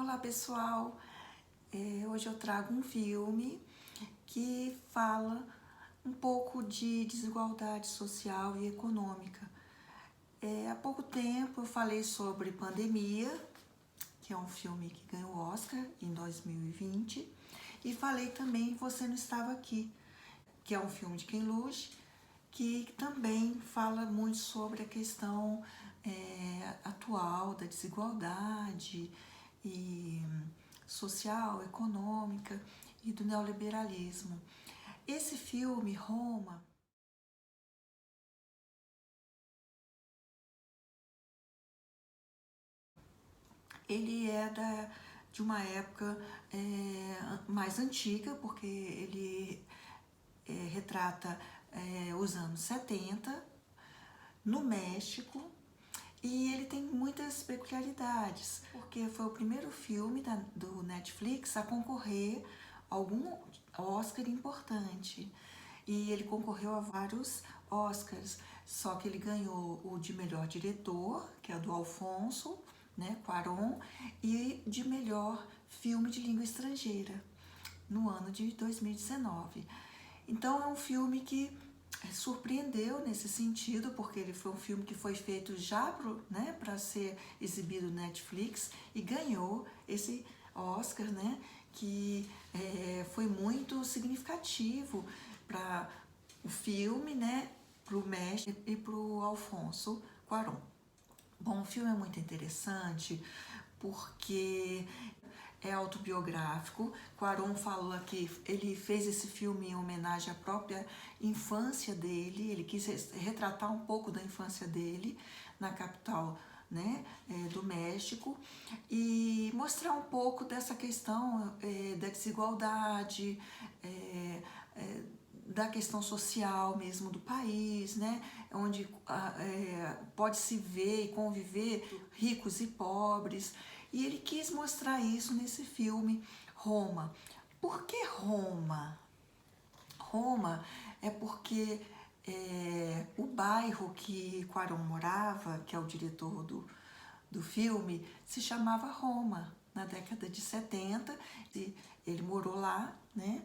Olá pessoal, hoje eu trago um filme que fala um pouco de desigualdade social e econômica. Há pouco tempo eu falei sobre Pandemia, que é um filme que ganhou o Oscar em 2020, e falei também Você Não Estava Aqui, que é um filme de Ken Loach, que também fala muito sobre a questão atual da desigualdade e social, econômica e do neoliberalismo. Esse filme, Roma, ele é de uma época mais antiga, porque ele retrata os anos 70 no México, e ele tem muitas peculiaridades, porque foi o primeiro filme do Netflix a concorrer a algum Oscar importante. E ele concorreu a vários Oscars, só que ele ganhou o de melhor diretor, que é do Alfonso, né, Cuarón, e de melhor filme de língua estrangeira, no ano de 2019. Então é um filme que surpreendeu nesse sentido, porque ele foi um filme que foi feito já para ser exibido no Netflix e ganhou esse Oscar, né, que foi muito significativo para o filme, né, para o Mestre e para o Alfonso Cuarón. Bom, o filme é muito interessante porque é autobiográfico. Cuarón falou que ele fez esse filme em homenagem à própria infância dele. Ele quis retratar um pouco da infância dele na capital, né, do México, e mostrar um pouco dessa questão da desigualdade, da questão social mesmo do país, né, onde pode-se ver e conviver ricos e pobres. E ele quis mostrar isso nesse filme Roma. Por que Roma? Roma é porque o bairro que Cuarón morava, que é o diretor do filme, se chamava Roma. Na década de 70, ele morou lá, né,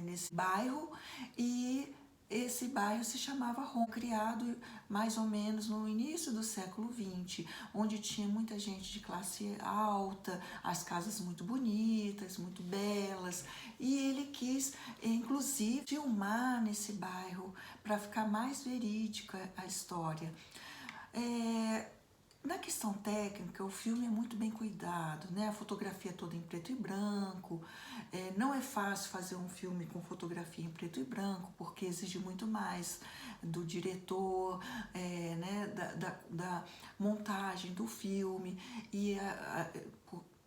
nesse bairro, e esse bairro se chamava Roma, criado mais ou menos no início do século XX, onde tinha muita gente de classe alta, as casas muito bonitas, muito belas, e ele quis, inclusive, filmar nesse bairro para ficar mais verídica a história. Na questão técnica, o filme é muito bem cuidado, né? A fotografia é toda em preto e branco. Não é fácil fazer um filme com fotografia em preto e branco, porque exige muito mais do diretor, né? Da montagem do filme.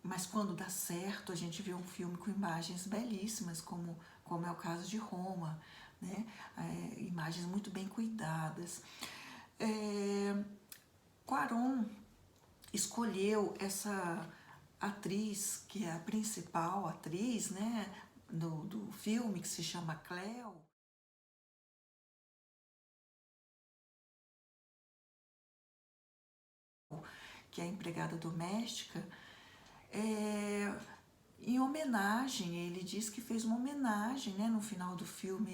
Mas quando dá certo, a gente vê um filme com imagens belíssimas, como é o caso de Roma, né? Imagens muito bem cuidadas. Cuarón escolheu essa atriz, que é a principal atriz, né, do filme, que se chama Cleo, que é a empregada doméstica, em homenagem. Ele diz que fez uma homenagem, né? No final do filme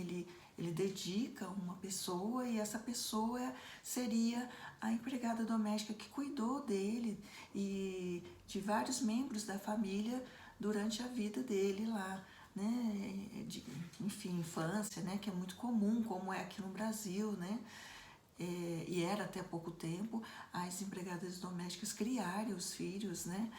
ele dedica uma pessoa, e essa pessoa seria a empregada doméstica que cuidou dele e de vários membros da família durante a vida dele lá, né? Enfim, infância, né? Que é muito comum, como é aqui no Brasil, né? E era até pouco tempo as empregadas domésticas criarem os filhos, né,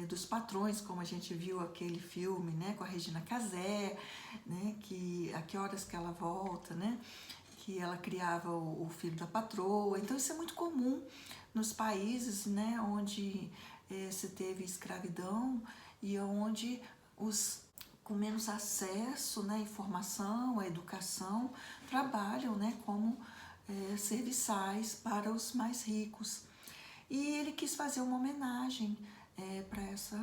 dos patrões, como a gente viu aquele filme, né, com a Regina Casé, né, que a que horas que ela volta, né, que ela criava o filho da patroa. Então isso é muito comum nos países, né, onde se teve escravidão e onde os com menos acesso, né, à informação, à educação, trabalham, né, como serviçais para os mais ricos. E ele quis fazer uma homenagem para essa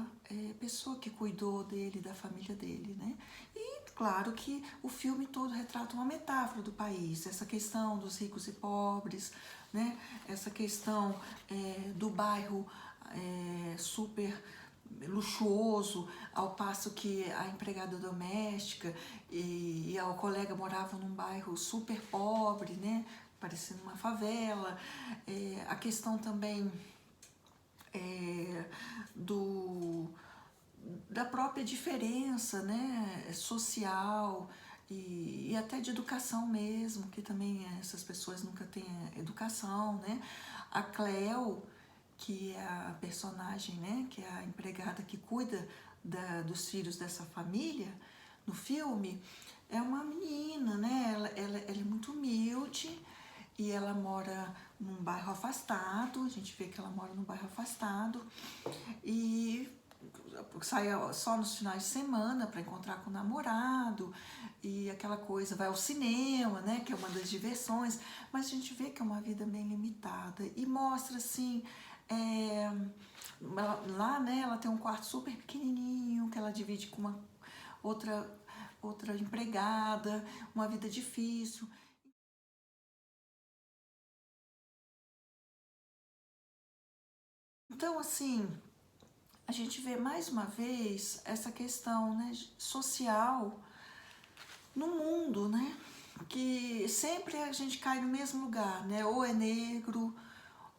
pessoa que cuidou dele, da família dele, né? E claro que o filme todo retrata uma metáfora do país, essa questão dos ricos e pobres, né? Essa questão do bairro super luxuoso, ao passo que a empregada doméstica e a colega moravam num bairro super pobre, né? Parecendo uma favela. A questão também do, da própria diferença, né, social e até de educação mesmo, que também essas pessoas nunca têm educação, né? A Cleo, que é a personagem, né, que é a empregada que cuida dos filhos dessa família, no filme, é uma menina, né? Ela é muito humilde e ela mora num bairro afastado, a gente vê que ela mora num bairro afastado e sai só nos finais de semana para encontrar com o namorado e aquela coisa, vai ao cinema, né, que é uma das diversões, mas a gente vê que é uma vida bem limitada e mostra assim, lá, né, ela tem um quarto super pequenininho que ela divide com uma outra outra empregada, uma vida difícil. Então, assim, a gente vê mais uma vez essa questão, né, social no mundo, né? Que sempre a gente cai no mesmo lugar, né? Ou é negro,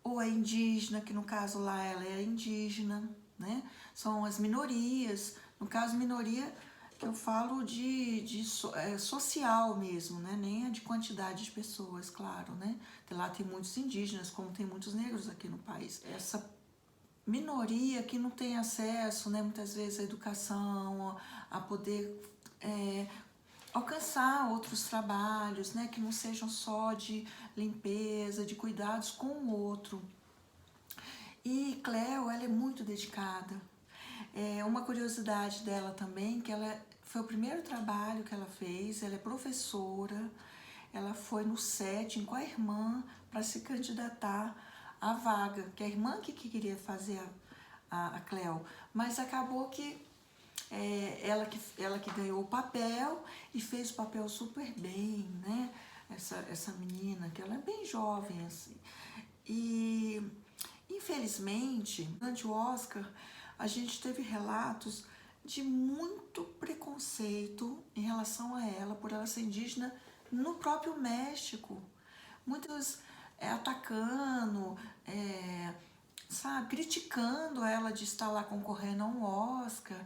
ou é indígena, que no caso lá ela é indígena, né? São as minorias, no caso minoria que eu falo social mesmo, né? Nem é de quantidade de pessoas, claro, né? Lá tem muitos indígenas, como tem muitos negros aqui no país. Essa minoria que não tem acesso, né, muitas vezes à educação, a poder alcançar outros trabalhos, né, que não sejam só de limpeza, de cuidados com o outro. E Cleo, ela é muito dedicada. Uma curiosidade dela também, que ela foi o primeiro trabalho que ela fez, ela é professora, ela foi no setting com a irmã para se candidatar à vaga, que é a irmã que queria fazer a Cleo, mas acabou que ela que ganhou o papel e fez o papel super bem, né? Essa menina, que ela é bem jovem, assim. E, infelizmente, durante o Oscar, a gente teve relatos de muito preconceito em relação a ela, por ela ser indígena, no próprio México. Muitos atacando, sabe, criticando ela de estar lá concorrendo a um Oscar.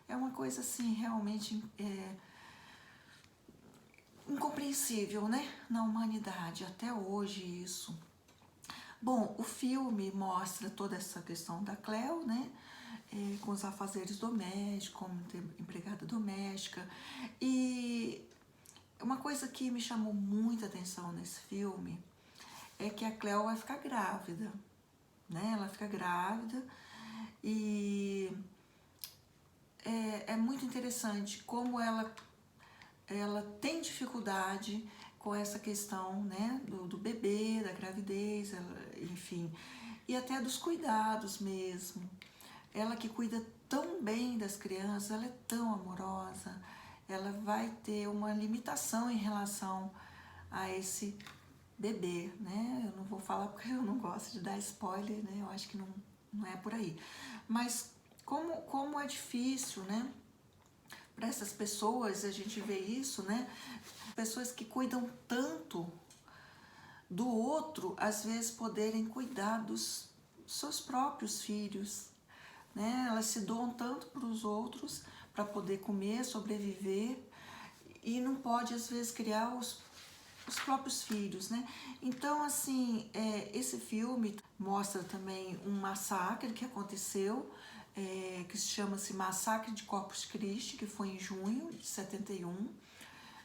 É uma coisa assim realmente incompreensível, né? Na humanidade, até hoje isso. Bom, o filme mostra toda essa questão da Cleo, né? Com os afazeres domésticos, como ter empregada doméstica. E uma coisa que me chamou muita atenção nesse filme é que a Cleo vai ficar grávida, né? Ela fica grávida e é muito interessante como ela tem dificuldade com essa questão, né, do bebê, da gravidez, enfim, e até dos cuidados mesmo. Ela que cuida tão bem das crianças, ela é tão amorosa, ela vai ter uma limitação em relação a esse bebê, né? Eu não vou falar porque eu não gosto de dar spoiler, né? Eu acho que não é por aí. Mas como é difícil, né? Para essas pessoas, a gente vê isso, né? Pessoas que cuidam tanto do outro, às vezes poderem cuidar dos seus próprios filhos, né? Elas se doam tanto para os outros para poder comer, sobreviver e não pode às vezes criar os próprios filhos, né? Então, assim, esse filme mostra também um massacre que aconteceu, que se chama-se Massacre de Corpus Christi, que foi em junho de 71,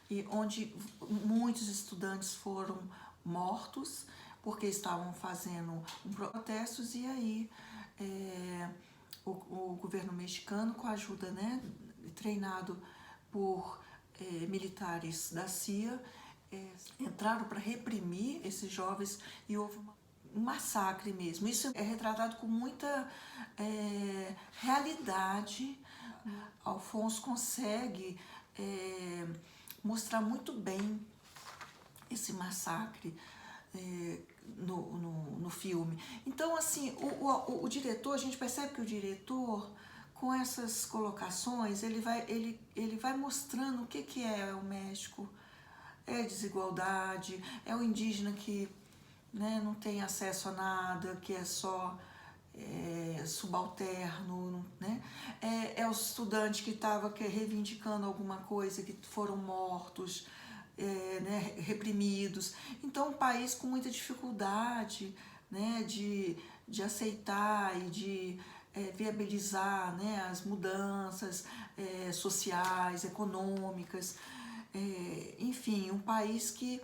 e onde muitos estudantes foram mortos porque estavam fazendo protestos e aí o governo mexicano, com a ajuda, né, treinado por militares da CIA, entraram para reprimir esses jovens e houve um massacre mesmo. Isso é retratado com muita realidade. Alfonso consegue mostrar muito bem esse massacre no filme. Então, assim, o diretor, a gente percebe que o diretor com essas colocações, ele vai mostrando o que é o México. É desigualdade, é o indígena que, né, não tem acesso a nada, que é só subalterno, né? É o estudante que estava reivindicando alguma coisa, que foram mortos, né, reprimidos. Então, um país com muita dificuldade, né, de aceitar e de viabilizar, né, as mudanças sociais, econômicas. Enfim, um país que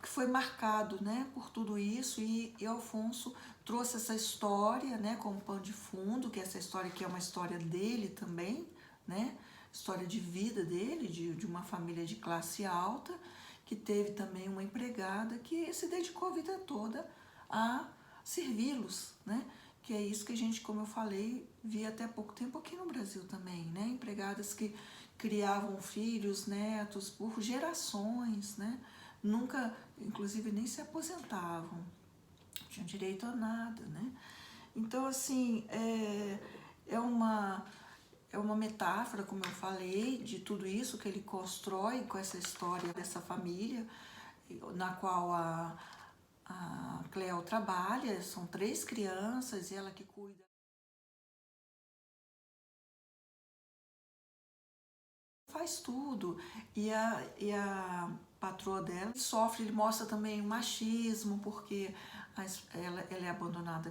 foi marcado, né, por tudo isso, e Alfonso trouxe essa história, né, como pano de fundo, que essa história que é uma história dele também, né, história de vida dele, de uma família de classe alta, que teve também uma empregada que se dedicou a vida toda a servi-los, né, que é isso que a gente, como eu falei, via até pouco tempo aqui no Brasil também, né, empregadas que criavam filhos, netos por gerações, né, nunca, inclusive, nem se aposentavam, não tinham direito a nada, né? Então, assim, é uma metáfora, como eu falei, de tudo isso que ele constrói com essa história dessa família, na qual a Cleo trabalha, são 3 crianças, e ela que cuida. Faz tudo. E a patroa dela sofre, ele mostra também o machismo, porque ela é abandonada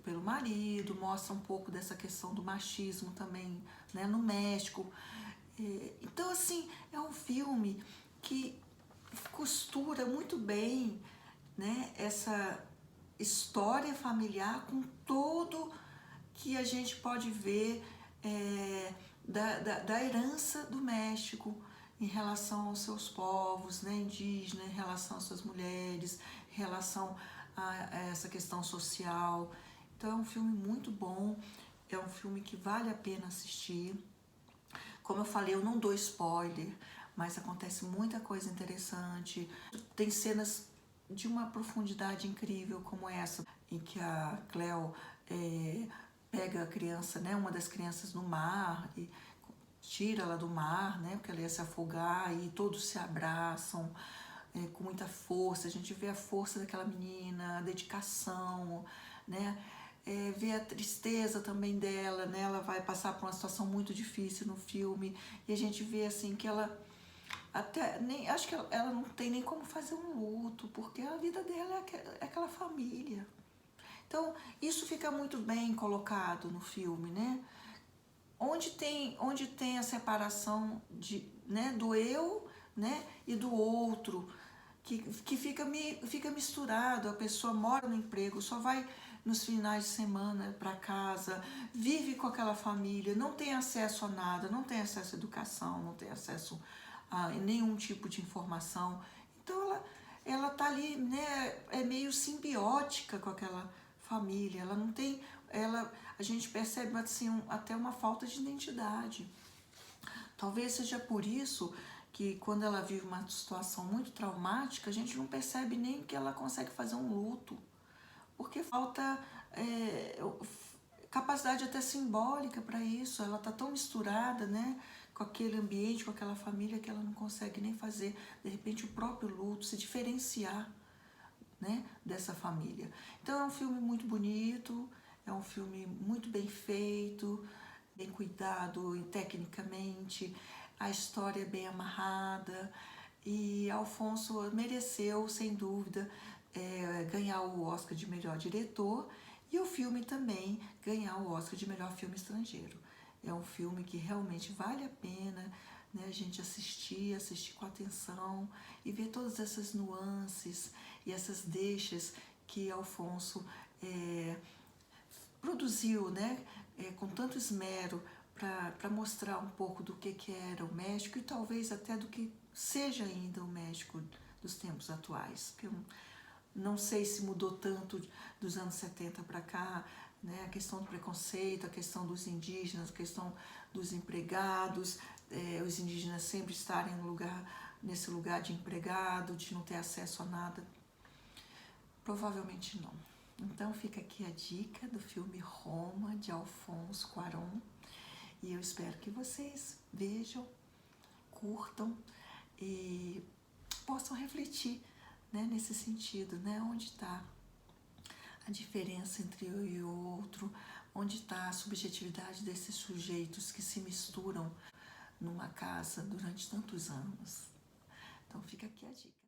pelo marido, mostra um pouco dessa questão do machismo também, né, no México. Então, assim, é um filme que costura muito bem, né, essa história familiar com todo que a gente pode ver da herança do México em relação aos seus povos, né, indígenas, em relação às suas mulheres, em relação a essa questão social. Então é um filme muito bom, é um filme que vale a pena assistir. Como eu falei, eu não dou spoiler, mas acontece muita coisa interessante. Tem cenas de uma profundidade incrível como essa, em que a Cleo pega a criança, né, uma das crianças no mar e tira ela do mar, né, porque ela ia se afogar, e todos se abraçam com muita força. A gente vê a força daquela menina, a dedicação, né, vê a tristeza também dela, né, ela vai passar por uma situação muito difícil no filme, e a gente vê assim que ela até nem acho que ela não tem nem como fazer um luto, porque a vida dela é aquela família. Então, isso fica muito bem colocado no filme, né? Onde tem a separação né, do eu, né, e do outro, que fica misturado. A pessoa mora no emprego, só vai nos finais de semana para casa, vive com aquela família, não tem acesso a nada, não tem acesso à educação, não tem acesso a nenhum tipo de informação. Então ela tá ali, né, é meio simbiótica com aquela família. Ela não tem, a gente percebe assim até uma falta de identidade. Talvez seja por isso que quando ela vive uma situação muito traumática, a gente não percebe nem que ela consegue fazer um luto, porque falta capacidade até simbólica para isso. Ela está tão misturada, né, com aquele ambiente, com aquela família, que ela não consegue nem fazer, de repente, o próprio luto, se diferenciar, né, dessa família. Então é um filme muito bonito, é um filme muito bem feito, bem cuidado tecnicamente, a história é bem amarrada, e Alfonso mereceu, sem dúvida, ganhar o Oscar de melhor diretor, e o filme também ganhar o Oscar de melhor filme estrangeiro. É um filme que realmente vale a pena, né, a gente assistir com atenção e ver todas essas nuances e essas deixas que Alfonso produziu, né, com tanto esmero para mostrar um pouco do que era o México, e talvez até do que seja ainda o México dos tempos atuais. Porque eu não sei se mudou tanto dos anos 70 para cá, né, a questão do preconceito, a questão dos indígenas, a questão dos empregados, os indígenas sempre estarem nesse lugar de empregado, de não ter acesso a nada. Provavelmente não. Então fica aqui a dica do filme Roma, de Alfonso Cuarón, e eu espero que vocês vejam, curtam e possam refletir, né, nesse sentido, né, onde está a diferença entre eu e o outro, onde está a subjetividade desses sujeitos que se misturam numa casa durante tantos anos. Então fica aqui a dica.